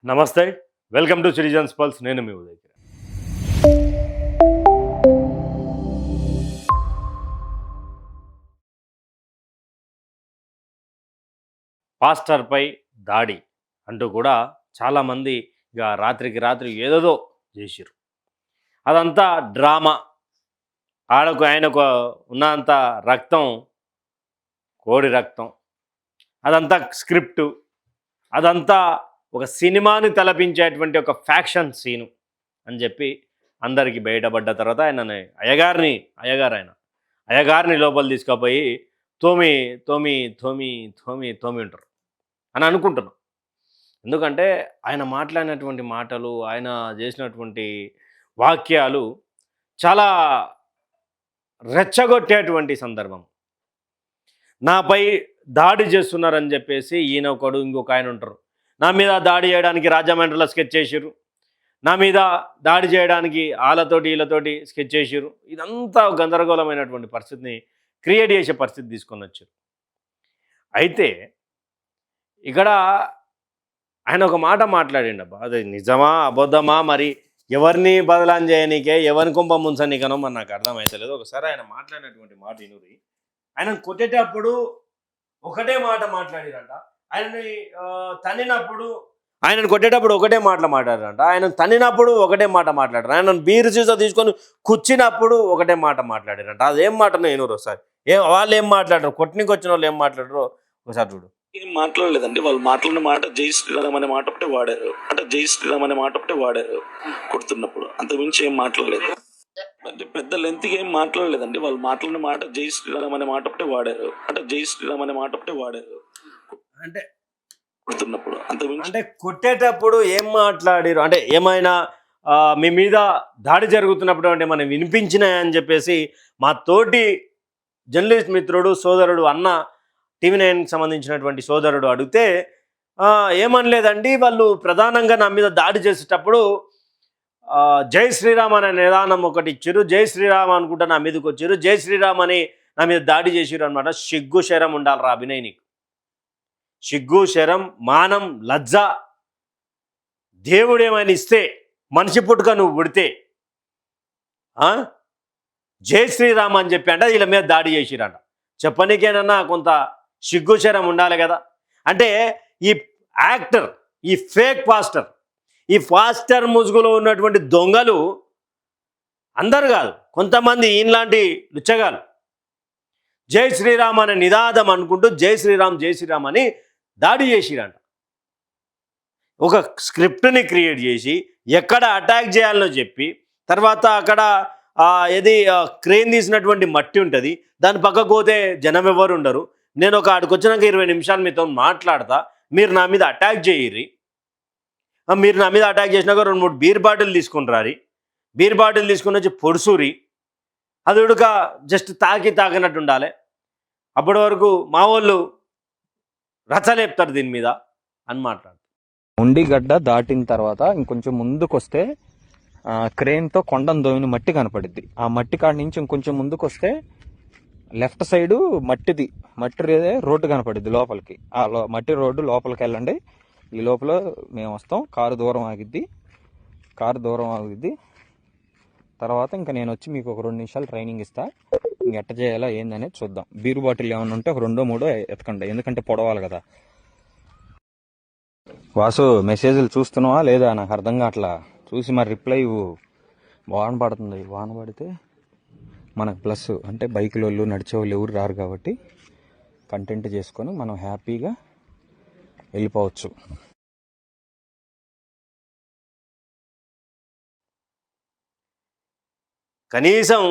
నమస్తే. Welcome to citizens pulse. నేను మీ ఉదయ్ కిరణ్. పాస్టర్పై దాడి అంటూ కూడా చాలామంది ఇక రాత్రికి రాత్రి ఏదేదో చేసిర్రు. అదంతా డ్రామా. ఆయనకు ఉన్నంత రక్తం కోడి రక్తం. అదంతా స్క్రిప్టు. అదంతా ఒక సినిమాని తలపించేటువంటి ఒక ఫ్యాక్షన్ సీను అని చెప్పి అందరికీ బయటపడ్డ తర్వాత అయ్యగారిని లోపల తీసుకుపోయి తోమి తోమి తోమి తోమి తోమి ఉంటారు అని అనుకుంటున్నాం. ఎందుకంటే ఆయన మాట్లాడినటువంటి మాటలు, ఆయన చేసినటువంటి వాక్యాలు చాలా రెచ్చగొట్టేటువంటి సందర్భం. నాపై దాడి చేస్తున్నారని చెప్పేసి ఈయన ఒకడు, ఇంకొక ఆయన ఉంటారు. నా మీద దాడి చేయడానికి రాజమండ్రిలో స్కెచ్ చేసిర్రు. నా మీద దాడి చేయడానికి వీళ్ళతోటి స్కెచ్ చేసిర్రు. ఇదంతా గందరగోళమైనటువంటి పరిస్థితిని క్రియేట్ చేసే పరిస్థితి తీసుకొని వచ్చారు. అయితే ఇక్కడ ఆయన ఒక మాట మాట్లాడిండబ్బా, అది నిజమా అబద్ధమా, మరి ఎవరిని బదలాం చేయనీకే, ఎవరిని కుంప ముంచనీకనో మరి నాకు అర్థమైతలేదు. ఒకసారి ఆయన మాట్లాడినటువంటి మాట వినురి. ఆయన కొట్టేటప్పుడు ఒకటే మాట మాట్లాడిరంట. ఆయనను కొట్టేటప్పుడు ఒకటే మాటలు మాట్లాడారంట. ఆయన తన్నినప్పుడు ఒకటే మాట మాట్లాడారు. ఆయన బీరు సీసా తీసుకొని కూర్చున్నప్పుడు ఒకటే మాట మాట్లాడారంట. అదేం మాట నేను ఒకసారి వాళ్ళు ఏం మాట్లాడరు, కొట్టనికి వచ్చిన వాళ్ళు ఏం మాట్లాడరు ఒకసారి చూడు. ఏం మాట్లాడలేదండి. వాళ్ళు మాట్లాడిన మాట జై శ్రీరామ్ అనే మాట ఒకటే వాడారు. అంటే జై శ్రీరామ్ అనే మాట ఒకటే వాడారు కొడుతున్నప్పుడు. అంతకుమించి ఏం మాట్లాడలేదు. అంటే పెద్ద లెంత్గా ఏం మాట్లాడలేదండి. వాళ్ళు మాట్లాడిన మాట జై శ్రీరామ్ అనే మాట ఒకటే వాడారు. అంటే జై శ్రీరామ్ అనే మాట ఒకటే వాడారు అంటే కొడుతున్నప్పుడు. అంతకుమించి అంటే కొట్టేటప్పుడు ఏం మాట్లాడారు అంటే ఏమైనా మీ మీద దాడి జరుగుతున్నప్పుడు అంటే మనం వినిపించినాయని చెప్పేసి మా తోటి జర్నలిస్ట్ మిత్రుడు, సోదరుడు, అన్న TV9కి సంబంధించినటువంటి సోదరుడు అడిగితే ఏమనలేదండి, వాళ్ళు ప్రధానంగా నా మీద దాడి చేసేటప్పుడు జై శ్రీరామ్ అనే నిదానం ఒకటి ఇచ్చారు. జై శ్రీరామ్ అనుకుంటా నా మీదకి వచ్చారు. జై శ్రీరామ్ అని నా మీద దాడి చేసారు అనమాట. సిగ్గు శరం ఉండాలిరా అభినయ్ నీకు. సిగ్గు శరం మానం లజ్జ దేవుడేమైనా ఇస్తే మనిషి పుట్టుక నువ్వు పుడితే జై శ్రీరామ్ అని చెప్పి అంటే వీళ్ళ మీద దాడి చేసిరంట. చెప్పనీకేనన్నా కొంత సిగ్గు శరం ఉండాలి కదా. అంటే ఈ యాక్టర్, ఈ ఫేక్ పాస్టర్, ఈ పాస్టర్ ముసుగులో ఉన్నటువంటి దొంగలు అందరు కాదు, కొంతమంది ఈయనలాంటి లుచ్చగాలు జై శ్రీరామ్ అనే నినాదం అనుకుంటూ జై శ్రీరామ్ అని దాడి చేసిరంట. ఒక స్క్రిప్ట్ని క్రియేట్ చేసి ఎక్కడ అటాక్ చేయాలనో చెప్పి, తర్వాత అక్కడ క్రేన్ తీసినటువంటి మట్టి ఉంటుంది, దాని పక్కకు పోతే జనం ఎవరు ఉండరు, నేను ఒక ఆడికి వచ్చినాక 20 నిమిషాలు మీతో మాట్లాడతా, మీరు నా మీద అటాక్ చేయర్రి, మీరు నా మీద అటాక్ చేసినాక 2-3 బీర్ బాటిల్ తీసుకుని రారి, బీర్ బాటిల్ తీసుకుని వచ్చి పొడుసూరి, అది ఉడక జస్ట్ తాకినట్టు ఉండాలి, అప్పటి వరకు మా వాళ్ళు రచలేపుతారు దీని మీద అని మాట్లాడు. ఉండిగడ్డ దాటిన తర్వాత ఇంకొంచెం ముందుకు వస్తే క్రేన్తో కొండను దోవిన మట్టి కనపడిద్ది. ఆ మట్టి కాడి నుంచి ఇంకొంచెం ముందుకు వస్తే లెఫ్ట్ సైడు మట్టి రోడ్డు కనపడిద్ది లోపలికి. ఆ మట్టి రోడ్డు లోపలికి వెళ్ళండి. ఈ లోపల మేము వస్తాం. కారు దూరం ఆగిద్ది. తర్వాత ఇంకా నేను వచ్చి మీకు ఒక 2 నిమిషాలు ట్రైనింగ్ ఇస్తా. ఇంక ఎట్ట చేయాలా ఏందనేది చూద్దాం. బీరు బాటిల్ ఏమైనా ఉంటే ఒక 2-3 ఎతకండి, ఎందుకంటే పొడవాలి కదా. వాసు, మెసేజ్లు చూస్తున్నావా లేదా? నాకు అర్థం కావట్లా. చూసి మరి రిప్లై ఇవ్వు. వాన పడుతుంది. వాన పడితే మనకు ప్లస్, అంటే బైకుల వాళ్ళు నడిచే వాళ్ళు ఎవరు రారు కాబట్టి కంటెంట్ చేసుకొని మనం హ్యాపీగా వెళ్ళిపోవచ్చు. కనీసం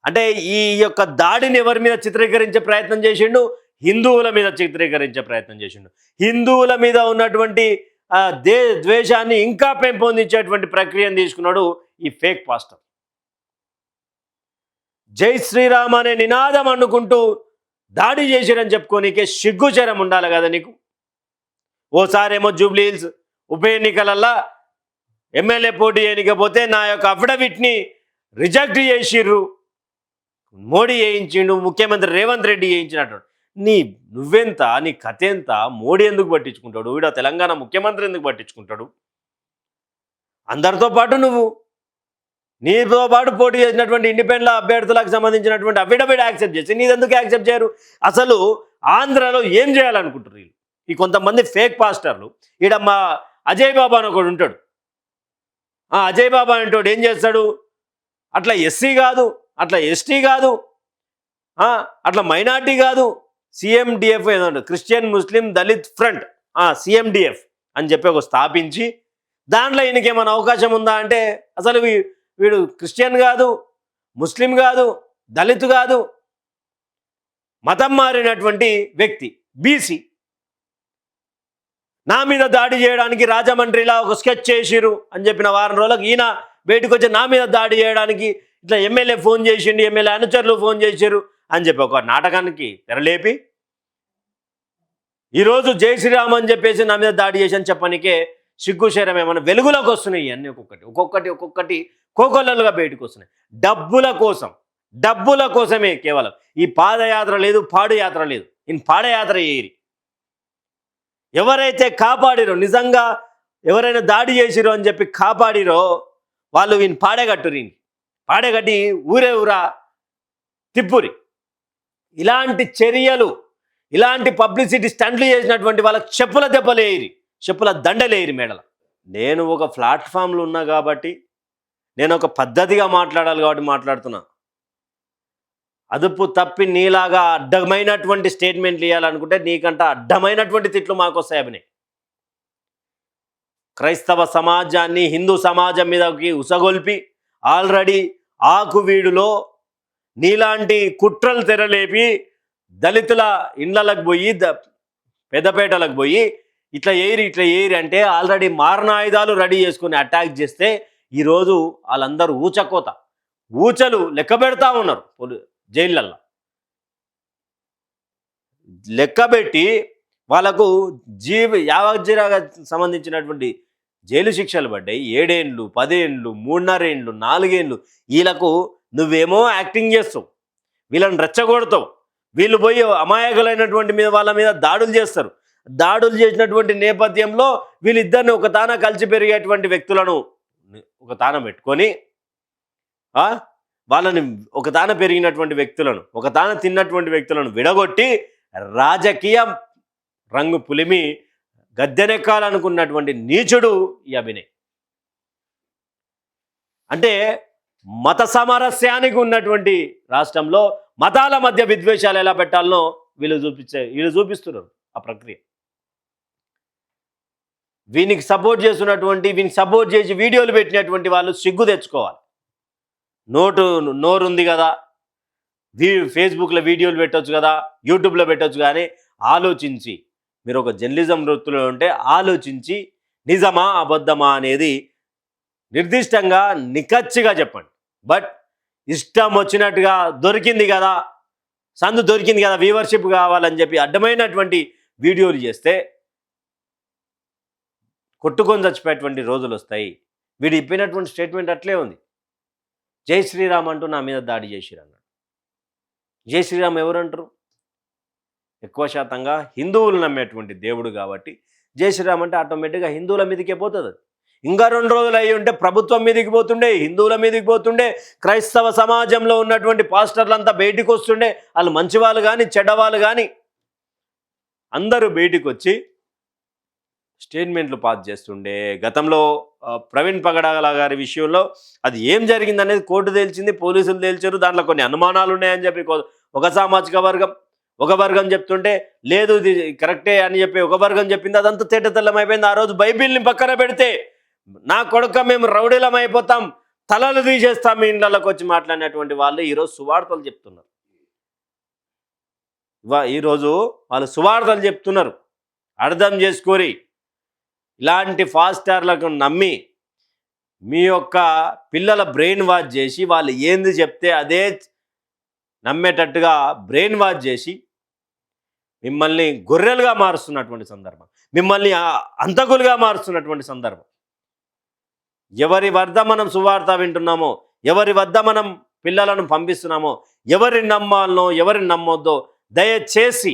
అంటే ఈ యొక్క దాడిని ఎవరి మీద చిత్రీకరించే ప్రయత్నం చేసిండు? హిందువుల మీద చిత్రీకరించే ప్రయత్నం చేసిండు. హిందువుల మీద ఉన్నటువంటి ద్వేషాన్ని ఇంకా పెంపొందించేటువంటి ప్రక్రియను తీసుకున్నాడు ఈ ఫేక్ పాస్టర్. జై శ్రీరామ్ అనే నినాదం అనుకుంటూ దాడి చేసిరని చెప్పుకోనికే సిగ్గుచరం ఉండాలి కదా నీకు. ఓసారేమో జూబ్లీ హిల్స్ ఉప ఎన్నికలల్లా ఎమ్మెల్యే పోటీ చేయకపోతే నా యొక్క అఫిడవిట్ని రిజెక్ట్ చేసిర్రు, మోడీ చేయించిండు, ముఖ్యమంత్రి రేవంత్ రెడ్డి చేయించినట్టు. నువ్వెంత, నీ కథ ఎంత, మోడీ ఎందుకు పట్టించుకుంటాడు, ఈడ తెలంగాణ ముఖ్యమంత్రి ఎందుకు పట్టించుకుంటాడు, అందరితో పాటు నువ్వు నీతో పాటు పోటీ చేసినటువంటి ఇండిపెండెంట్ అభ్యర్థులకు సంబంధించినటువంటి అఫిడవిట్ యాక్సెప్ట్ చేసి నీదెందుకు యాక్సెప్ట్ చేయరు? అసలు ఆంధ్రాలో ఏం చేయాలనుకుంటారు వీళ్ళు? ఈ కొంతమంది ఫేక్ పాస్టర్లు. ఈడ మా అజయ్ బాబా అని ఒకడు ఉంటాడు. ఆ అజయ్ బాబా అంటాడు ఏం చేస్తాడు? అట్లా ఎస్సీ కాదు, అట్లా ఎస్టీ కాదు, అట్లా మైనార్టీ కాదు, సిఎండిఎఫ్ ఏదంటారు, క్రిస్టియన్ ముస్లిం దళిత్ ఫ్రంట్, సిఎండిఎఫ్ అని చెప్పి ఒక స్థాపించి దాంట్లో ఈయనకేమైనా అవకాశం ఉందా అంటే అసలు వీడు క్రిస్టియన్ కాదు, ముస్లిం కాదు, దళిత్ కాదు, మతం మారినటువంటి వ్యక్తి, బీసీ. నా మీద దాడి చేయడానికి రాజమండ్రిలా ఒక స్కెచ్ చేసిరు అని చెప్పిన వారం రోజులకు ఈయన బయటకు వచ్చి నా మీద దాడి చేయడానికి ఇట్లా ఎమ్మెల్యే ఫోన్ చేసిండు, ఎమ్మెల్యే అనుచరులు ఫోన్ చేసిరు అని చెప్పి ఒక నాటకానికి తెరలేపి ఈరోజు జై శ్రీరామ్ అని చెప్పేసి నా మీద దాడి చేసి అని చెప్పడానికే సిగ్గుశరం ఏమన్నా వెలుగులోకి వస్తున్నాయి. ఇవన్నీ ఒక్కొక్కటి కోకొల్లలుగా బయటకు వస్తున్నాయి. డబ్బుల కోసమే కేవలం. ఈ పాదయాత్ర లేదు, పాడుయాత్ర లేదు. ఈయన పాదయాత్ర చేయరి. ఎవరైతే కాపాడిరో, నిజంగా ఎవరైనా దాడి చేసిరో అని చెప్పి కాపాడిరో వాళ్ళు ఈయన పాడేగట్టురు. పాడేగట్టి ఊరా తిప్పురి. ఇలాంటి చర్యలు, ఇలాంటి పబ్లిసిటీ స్టంట్లు చేసినటువంటి వాళ్ళకి చెప్పుల దెబ్బలేయిరి, చెప్పుల దండలేయిరి మేడల. నేను ఒక ప్లాట్ఫామ్లో ఉన్నా కాబట్టి, నేను ఒక పద్ధతిగా మాట్లాడాలి కాబట్టి మాట్లాడుతున్నా. అదుపు తప్పి నీలాగా అడ్డమైనటువంటి స్టేట్మెంట్లు ఇవ్వాలనుకుంటే నీకంట అడ్డమైనటువంటి తిట్లు మాకు వస్తాయి. అభినయ్, క్రైస్తవ సమాజాన్ని హిందూ సమాజం మీదకి ఉసగొల్పి ఆల్రెడీ ఆకువీడులో నీలాంటి కుట్రలు తెరలేపి దళితుల ఇండ్లకు పోయి, పెద్దపేటలకు పోయి ఇట్లా ఏరి అంటే ఆల్రెడీ మారణాయుధాలు రెడీ చేసుకుని అటాక్ చేస్తే ఈరోజు వాళ్ళందరూ ఊచలు లెక్క పెడతా ఉన్నారు జైళ్ళల్లో. లెక్కబెట్టి వాళ్ళకు యావజ్జీరాగా సంబంధించినటువంటి జైలు శిక్షలు పడ్డాయి. 7 ఏళ్ళు, 10 ఏళ్ళు, 3.5 ఏళ్ళు, 4 ఏళ్ళు. వీళ్ళకు నువ్వేమో యాక్టింగ్ చేస్తావు, వీళ్ళని రెచ్చగొడతావు. వీళ్ళు పోయి అమాయకులైనటువంటి వాళ్ళ మీద దాడులు చేస్తారు. దాడులు చేసినటువంటి నేపథ్యంలో వీళ్ళిద్దరిని ఒక తాన కలిసి పెరిగేటువంటి వ్యక్తులను ఒక తాన పెట్టుకొని, వాళ్ళని ఒక తాన పెరిగినటువంటి వ్యక్తులను, ఒక తాన తిన్నటువంటి వ్యక్తులను విడగొట్టి రాజకీయ రంగు పులిమి గద్దెనెక్కాలనుకున్నటువంటి నీచుడు ఈ అభినయ్. అంటే మత సామరస్యానికి ఉన్నటువంటి రాష్ట్రంలో మతాల మధ్య విద్వేషాలు ఎలా పెట్టాలనో వీళ్ళు చూపిస్తున్నారు ఆ ప్రక్రియ. వీనికి సపోర్ట్ చేసి వీడియోలు పెట్టినటువంటి వాళ్ళు సిగ్గు తెచ్చుకోవాలి. నోరుంది కదా, ఫేస్బుక్లో వీడియోలు పెట్టవచ్చు కదా, యూట్యూబ్లో పెట్టవచ్చు. కానీ ఆలోచించి, మీరు ఒక జర్నలిజం వృత్తిలో ఉంటే ఆలోచించి నిజమా అబద్ధమా అనేది నిర్దిష్టంగా నిక్కచ్చిగా చెప్పండి. బట్ ఇష్టం వచ్చినట్టుగా దొరికింది కదా, సందు దొరికింది కదా, వ్యూవర్షిప్ కావాలని చెప్పి అడ్డమైనటువంటి వీడియోలు చేస్తే కొట్టుకొని చచ్చిపోయేటువంటి రోజులు వస్తాయి. వీడు ఇప్పినటువంటి స్టేట్మెంట్ అట్లే ఉంది. జై శ్రీరామ్ అంటూ నా మీద దాడి చేసిరు అన్నాడు. జై శ్రీరామ్ ఎవరంటారు? ఎక్కువ శాతంగా హిందువులు నమ్మేటువంటి దేవుడు కాబట్టి జై శ్రీరామ్ అంటే ఆటోమేటిక్గా హిందువుల మీదకే పోతుంది. ఇంకా 2 రోజులు అయ్యి ఉంటే ప్రభుత్వం మీదకి పోతుండే, హిందువుల మీదకి పోతుండే, క్రైస్తవ సమాజంలో ఉన్నటువంటి పాస్టర్లంతా బయటికి వస్తుండే. వాళ్ళు మంచివాళ్ళు కానీ చెడ్డవాళ్ళు కానీ అందరూ బయటికి వచ్చి స్టేట్మెంట్లు పాస్ చేస్తుండే. గతంలో ప్రవీణ్ పగడాల గారి విషయంలో అది ఏం జరిగిందనేది కోర్టు తేల్చింది, పోలీసులు తేల్చారు. దాంట్లో కొన్ని అనుమానాలు ఉన్నాయని చెప్పి ఒక సామాజిక వర్గం ఒక వర్గం చెప్తుంటే, లేదు ఇది కరెక్టే అని చెప్పి ఒక వర్గం చెప్పింది. అదంతా తేటతెల్లం అయిపోయింది. ఆ రోజు బైబిల్ని పక్కన పెడితే, నా కొడుక మేము రౌడీలం అయిపోతాం, తలలు తీసేస్తాం మీ ఇండ్లలోకి వచ్చి మాట్లాడినటువంటి వాళ్ళు ఈరోజు సువార్తలు చెప్తున్నారు. ఈరోజు వాళ్ళు సువార్తలు చెప్తున్నారు. అర్థం చేసుకోరి. ఇలాంటి ఫాస్టర్లకు నమ్మి మీ యొక్క పిల్లల బ్రెయిన్ వాష్ చేసి, వాళ్ళు ఏంది చెప్తే అదే నమ్మేటట్టుగా బ్రెయిన్ వాష్ చేసి మిమ్మల్ని గొర్రెలుగా మారుస్తున్నటువంటి సందర్భం, మిమ్మల్ని అంతకులుగా మారుస్తున్నటువంటి సందర్భం. ఎవరి వద్ద మనం సువార్త వింటున్నామో, ఎవరి వద్ద మనం పిల్లలను పంపిస్తున్నామో, ఎవరిని నమ్మాలనో ఎవరిని నమ్మొద్దో దయచేసి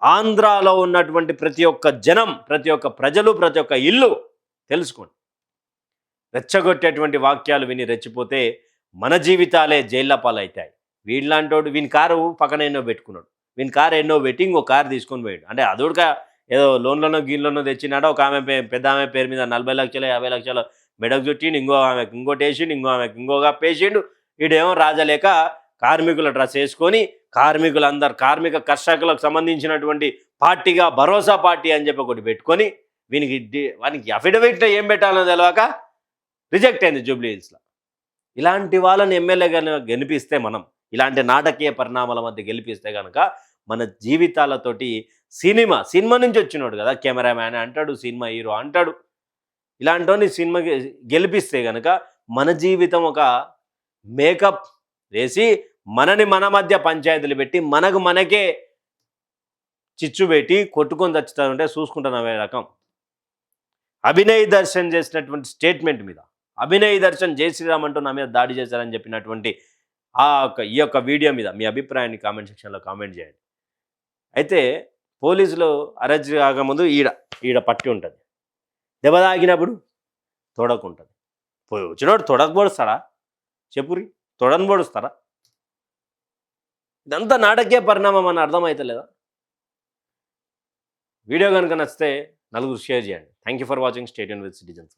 ఆంధ్రాలో ఉన్నటువంటి ప్రతి ఒక్క జనం, ప్రతి ఒక్క ప్రజలు, ప్రతి ఒక్క ఇల్లు తెలుసుకోండి. రెచ్చగొట్టేటువంటి వాక్యాలు విని రెచ్చిపోతే మన జీవితాలే జైళ్ళ పాలవుతాయి. వీళ్ళంటోడు వీని కారు పక్కన ఎన్నో పెట్టుకున్నాడు, వీని కారు ఎన్నో పెట్టి ఇంకో కారు తీసుకొని పోయాడు. అంటే అదొక ఏదో లోన్లోనో గీన్లోనో తెచ్చినాడో, ఒక ఆమె పెద్ద ఆమె పేరు మీద 40 లక్షలు 50 లక్షలు మెడకు చుట్టిండు, ఇంకో ఆమెకు ఇంకోటి వేసిండు, ఇంకో ఆమెకు ఇంకోగా పేసిండు. వీడేమో రాజలేక కార్మికుల డ్రెస్ వేసుకొని కార్మికులందరు కార్మిక కర్షకులకు సంబంధించినటువంటి పార్టీగా భరోసా పార్టీ అని చెప్పి ఒకటి పెట్టుకొని వానికి అఫిడవిట్లో ఏం పెట్టాలో తెలియక రిజెక్ట్ అయింది జూబ్లీ హిల్స్లో. ఇలాంటి వాళ్ళని ఎమ్మెల్యేగా గెలిపిస్తే, మనం ఇలాంటి నాటకీయ పరిణామాల మధ్య గెలిపిస్తే కనుక మన జీవితాలతోటి సినిమా నుంచి వచ్చినాడు కదా, కెమెరామ్యాన్ అంటాడు, సినిమా హీరో అంటాడు, ఇలాంటి సినిమా గెలిపిస్తే కనుక మన జీవితం ఒక మేకప్ వేసి మన మధ్య పంచాయతీలు పెట్టి మనకే చిచ్చు పెట్టి కొట్టుకొని తెచ్చుతారంటే చూసుకుంటున్నాం. ఏ రకం అభినయ్ దర్శన్ చేసినటువంటి స్టేట్మెంట్ మీద, అభినయ్ దర్శన్ జై శ్రీరామ్ అంటూ నా మీద దాడి చేశారని చెప్పినటువంటి ఈ యొక్క వీడియో మీద మీ అభిప్రాయాన్ని కామెంట్ సెక్షన్లో కామెంట్ చేయండి. అయితే పోలీసులు అరెస్ట్ కాకముందు ఈడ పట్టి ఉంటుంది, దెబ్బ తాగినప్పుడు తొడకుంటుంది. పోయి వచ్చినోడు తొడకు పొడుస్తాడా? చెప్పురి, తొడను పొడుస్తారా? ఇదంతా నాటకీయ పరిణామం అని అర్థమవుతలేదా? వీడియో కనుక నచ్చితే నలుగురు షేర్ చేయండి. Thank you for watching. Stay tuned with citizens.